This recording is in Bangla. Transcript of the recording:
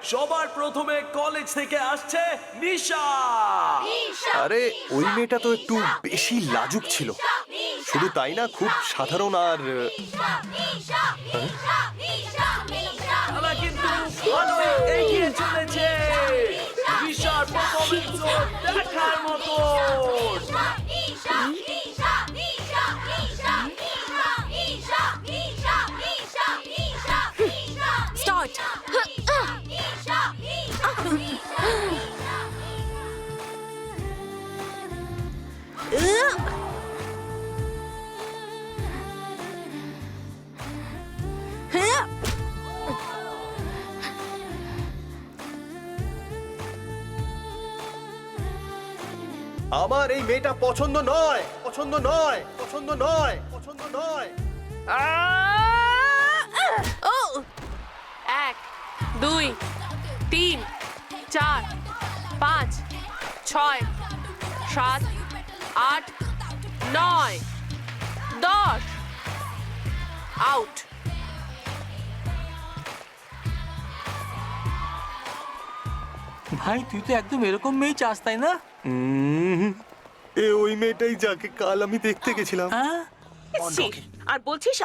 সবার প্রথমে কলেজ থেকে আসছে নিশা। আরে ওই মেয়েটা তো একটু বেশি লাজুক ছিল, শুধু তাই না খুব সাধারণ আর তারা কিন্তু ভালোই এগিয়ে চলেছে। নিশার পারফরম্যান্স দেখার মতো। স্টার্ট। আমার এই মেয়েটা পছন্দ নয়, পছন্দ নয়, পছন্দ নয়, পছন্দ নয়। ও 1 2 3 4 5 6 7 8 9 10 আউট। ভাই তুই তো একদম এরকম মেয়ে চাস তাই না? এ ওই মেয়েটাই যাকে কাল আমি দেখতে গেছিলাম। হ্যাঁ আর বলছিস